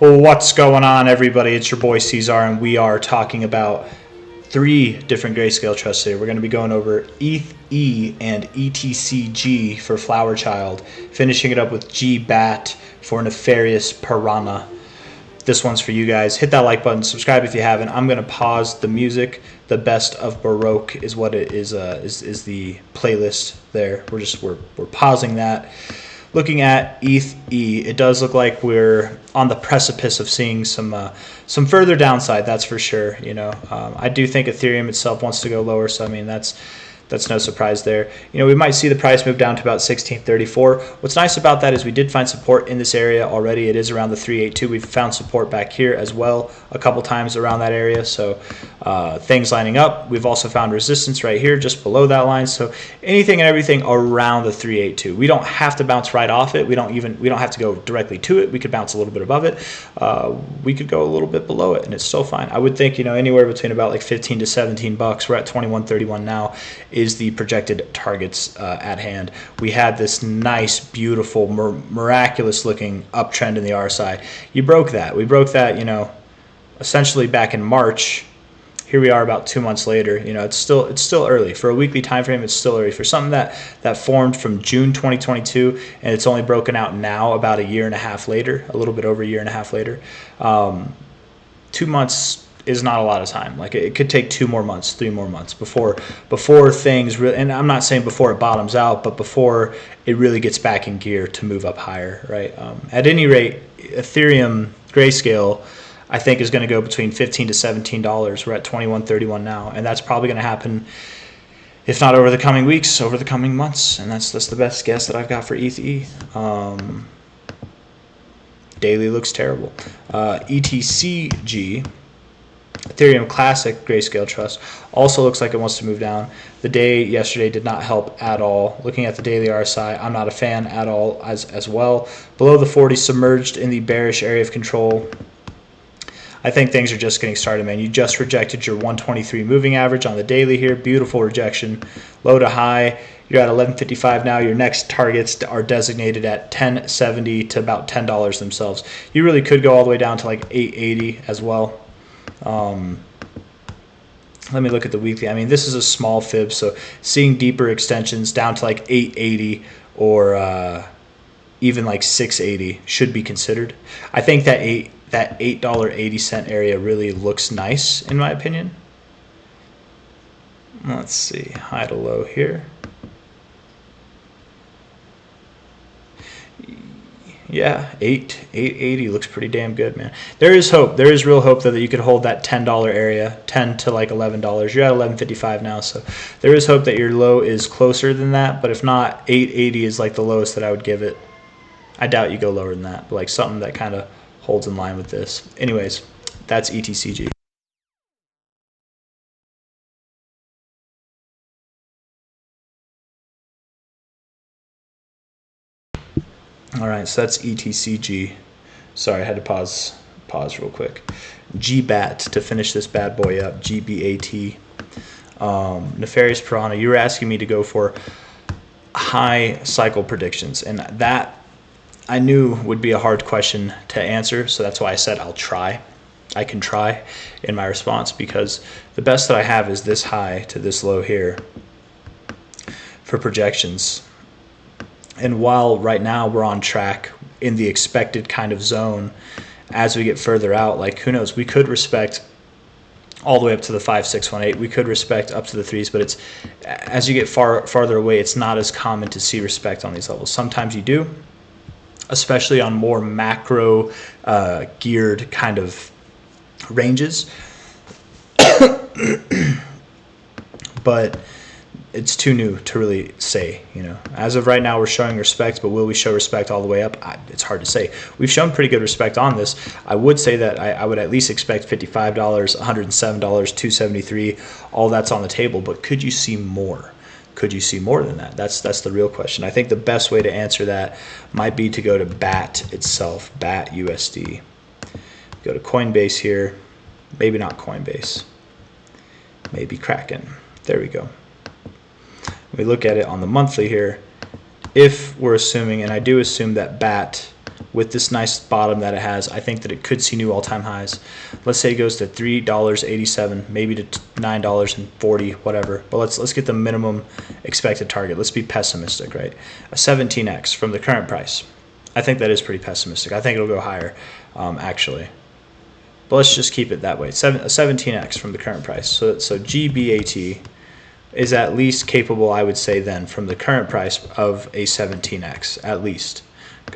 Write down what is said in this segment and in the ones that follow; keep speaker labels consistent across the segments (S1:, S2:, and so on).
S1: What's going on, everybody? It's your boy C-Zar, and we are talking about 3 different Grayscale trusts here. We're going to be going over ETHE and ETCG for Flower Child, finishing it up with GBAT for Nefarious Piranha. This one's for you guys. Hit that like button, subscribe if you haven't. I'm going to pause the music. The best of Baroque is what it is the playlist there. We're pausing that. Looking at ETHE, it does look like we're on the precipice of seeing some further downside. That's for sure. I do think Ethereum itself wants to go lower, so I mean that's no surprise there. We might see the price move down to about 1634. What's nice about that is we did find support in this area already. It is around the 382. We've found support back here as well a couple times around that area. So things lining up. We've also found resistance right here just below that line. So anything and everything around the 382. We don't have to bounce right off it. We don't have to go directly to it. We could bounce a little bit above it. We could go a little bit below it, and it's still fine. I would think anywhere between about like 15 to 17 bucks. We're at 21.31 now. Is the projected targets at hand. We had this nice, beautiful, miraculous looking uptrend in the RSI. You broke that. We broke that, essentially back in March. Here we are about 2 months later. It's still early. For a weekly time frame, it's still early. For something that formed from June 2022 and it's only broken out now about a year and a half later, a little bit over a year and a half later. 2 months is not a lot of time. Like it could take 2 more months, 3 more months before things really, and I'm not saying before it bottoms out, but before it really gets back in gear to move up higher, right? At any rate, Ethereum Grayscale, I think, is going to go between $15 to $17. We're at 21.31 now, and that's probably going to happen, if not over the coming weeks, over the coming months, and that's the best guess that I've got for ETHE. Daily looks terrible. ETCG, Ethereum Classic Grayscale Trust, also looks like it wants to move down. The day yesterday did not help at all. Looking at the daily RSI, I'm not a fan at all as well. Below the 40, submerged in the bearish area of control. I think things are just getting started, man. You just rejected your 123 moving average on the daily here. Beautiful rejection. Low to high. You're at 11.55 now. Your next targets are designated at 10.70 to about $10 themselves. You really could go all the way down to like 8.80 as well. Let me look at the weekly. I mean, this is a small fib, so seeing deeper extensions down to like 8.80 or even like 6.80 should be considered. I think that $8.80 area really looks nice in my opinion. Let's see, high to low here. Yeah, 880 looks pretty damn good, man. There is hope. There is real hope though that you could hold that $10 area, $10 to like $11. You're at 11.55 now, so there is hope that your low is closer than that. But if not, 880 is like the lowest that I would give it. I doubt you go lower than that, but like something that kind of holds in line with this. Anyways, that's ETCG. All right, so that's ETCG. Sorry, I had to pause real quick. GBAT to finish this bad boy up. GBAT. Nefarious Piranha. You were asking me to go for high cycle predictions, and that I knew would be a hard question to answer, so that's why I said I'll try. I can try in my response, because the best that I have is this high to this low here for projections. And while right now we're on track in the expected kind of zone, as we get further out, like who knows, we could respect all the way up to the 5, 6, 1, 8. We could respect up to the 3s, but it's as you get farther away, it's not as common to see respect on these levels. Sometimes you do, especially on more macro geared kind of ranges. But it's too new to really say, As of right now, we're showing respect, but will we show respect all the way up? It's hard to say. We've shown pretty good respect on this. I would say that I would at least expect $55, $107, $273. All that's on the table, but could you see more? Could you see more than that? That's the real question. I think the best way to answer that might be to go to BAT itself, BAT USD. Go to Coinbase here. Maybe not Coinbase. Maybe Kraken. There we go. We look at it on the monthly here. If we're assuming, and I do assume that BAT with this nice bottom that it has, I think that it could see new all-time highs. Let's say it goes to $3.87, maybe to $9.40, whatever. But let's get the minimum expected target. Let's be pessimistic, right? A 17x from the current price. I think that is pretty pessimistic. I think it'll go higher, actually. But let's just keep it that way. A 17x from the current price. So GBAT is at least capable, I would say then, from the current price of a 17x, at least.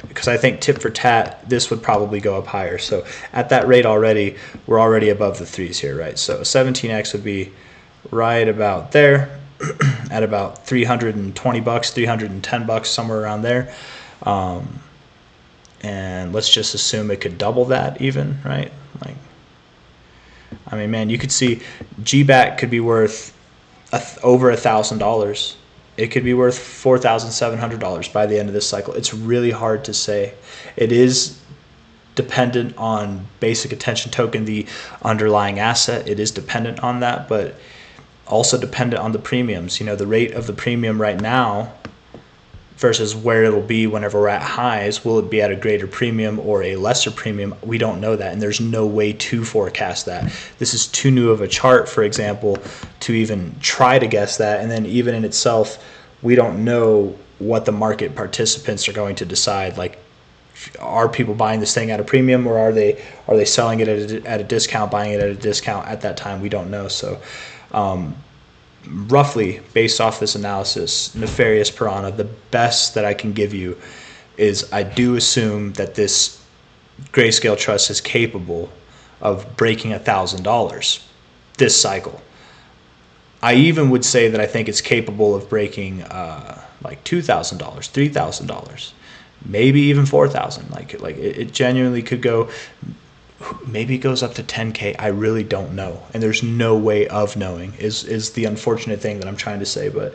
S1: Because I think tit for tat, this would probably go up higher. So at that rate already, we're already above the threes here, right? So 17x would be right about there, at about 320 bucks, 310 bucks, somewhere around there. And let's just assume it could double that even, right? Like, I mean, man, you could see GBAT could be worth over $1,000. It could be worth $4,700 by the end of this cycle. It's really hard to say. It is dependent on basic attention token, the underlying asset. It is dependent on that, but also dependent on the premiums. You know, the rate of the premium right now versus where it'll be whenever we're at highs. Will it be at a greater premium or a lesser premium? We don't know that, and there's no way to forecast that. This is too new of a chart, for example, to even try to guess that. And then even in itself, we don't know what the market participants are going to decide. Like, are people buying this thing at a premium, or are they selling it at a discount, buying it at a discount at that time? We don't know. So roughly, based off this analysis, nefarious piranha, the best that I can give you is I do assume that this Grayscale Trust is capable of breaking $1,000 this cycle. I even would say that I think it's capable of breaking like $2,000, $3,000, maybe even $4,000. Like it genuinely could go. Maybe it goes up to 10K. I really don't know, and there's no way of knowing. Is the unfortunate thing that I'm trying to say. But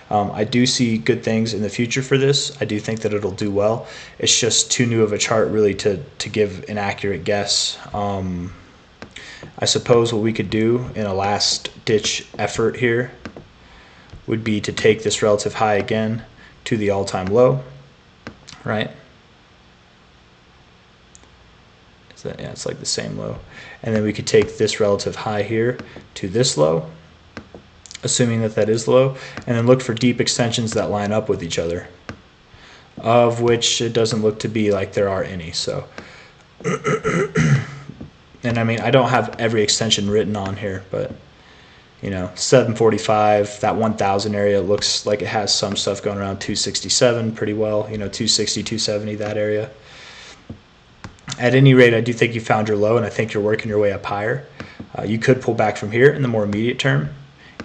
S1: I do see good things in the future for this. I do think that it'll do well. It's just too new of a chart really to give an accurate guess. I suppose what we could do in a last ditch effort here would be to take this relative high again to the all-time low, right? Yeah, it's like the same low. And then we could take this relative high here to this low, assuming that that is low, and then look for deep extensions that line up with each other, of which it doesn't look to be like there are any. So, and I mean, I don't have every extension written on here, but you know, 745, that 1000 area looks like it has some stuff going around 267 pretty well, you know, 260, 270, that area. At any rate, I do think you found your low, and I think you're working your way up higher. You could pull back from here in the more immediate term.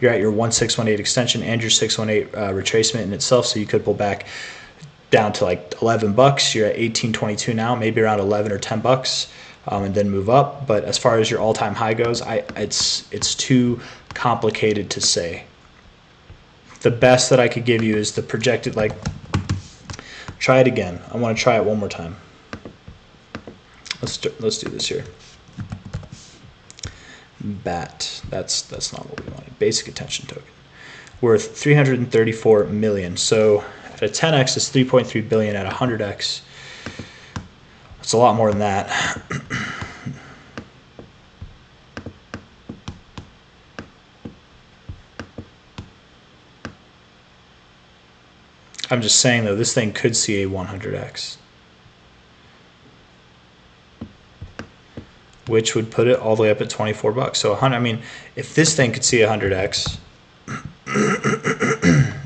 S1: You're at your 1618 extension and your 618 retracement in itself, so you could pull back down to like 11 bucks. You're at 1822 now, maybe around 11 or 10 bucks, and then move up. But as far as your all-time high goes, it's too complicated to say. The best that I could give you is the projected, like, try it again. I want to try it one more time. Let's do this here. BAT. That's not what we wanted. Basic attention token. Worth 334 million. So at a 10x, it's 3.3 billion. At 100x, it's a lot more than that. I'm just saying though, this thing could see a 100x. Which would put it all the way up at 24 bucks. So 100, I mean, if this thing could see 100x,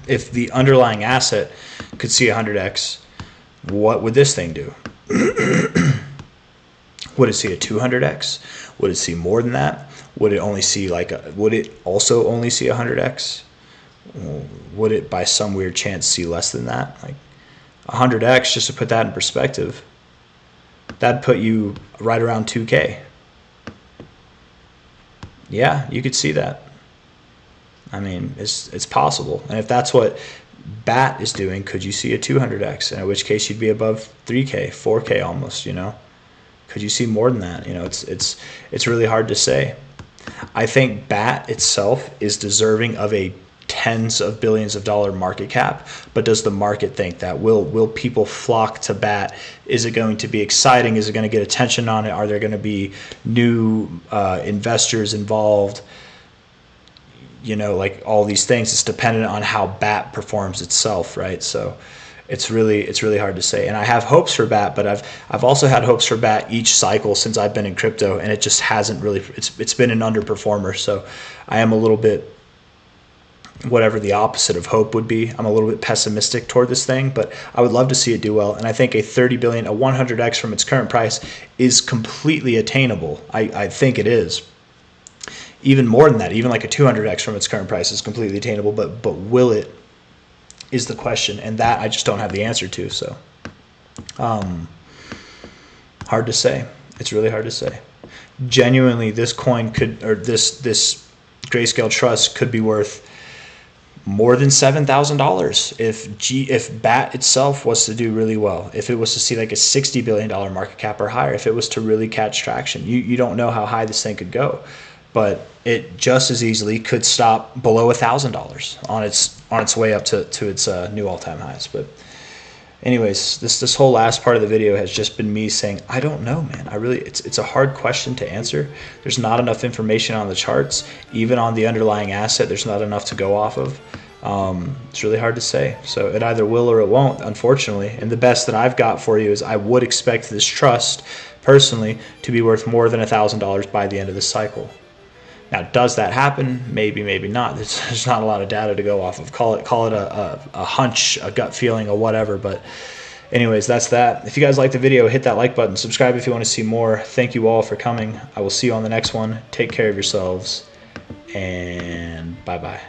S1: if the underlying asset could see 100x, what would this thing do? Would it see a 200x? Would it see more than that? Would it only see would it also only see 100x? Would it by some weird chance see less than that? Like 100x, just to put that in perspective, that'd put you right around 2K. Yeah, you could see that. I mean, it's possible. And if that's what BAT is doing, could you see a 200x? And in which case you'd be above 3K, 4K almost, you know. Could you see more than that? You know, it's really hard to say. I think BAT itself is deserving of a tens of billions of dollar market cap, but does the market think that? Will people flock to BAT? Is it going to be exciting? Is it going to get attention on it? Are there going to be new investors involved? You know, like all these things, it's dependent on how BAT performs itself, right? So it's really hard to say. And I have hopes for BAT, but I've also had hopes for BAT each cycle since I've been in crypto, and it just hasn't really. It's been an underperformer. So I am a little bit, whatever the opposite of hope would be, I'm a little bit pessimistic toward this thing, but I would love to see it do well. And I think a 30 billion, a 100x from its current price is completely attainable. I think it is. Even more than that, even like a 200x from its current price is completely attainable, but will it, is the question, and that I just don't have the answer to. So hard to say. It's really hard to say. Genuinely, this coin could, or this Grayscale Trust could be worth more than $7,000 if BAT itself was to do really well, if it was to see like a $60 billion market cap or higher, if it was to really catch traction. You don't know how high this thing could go, but it just as easily could stop below $1,000 on its way up to its new all-time highs. But anyways, this whole last part of the video has just been me saying, I don't know, man. It's a hard question to answer. There's not enough information on the charts, even on the underlying asset. There's not enough to go off of. It's really hard to say. So it either will or it won't, unfortunately. And the best that I've got for you is I would expect this trust personally to be worth more than $1,000 by the end of this cycle. Now, does that happen? Maybe, maybe not. There's not a lot of data to go off of. Call it a hunch, a gut feeling, or whatever. But anyways, that's that. If you guys like the video, hit that like button. Subscribe if you want to see more. Thank you all for coming. I will see you on the next one. Take care of yourselves, and bye-bye.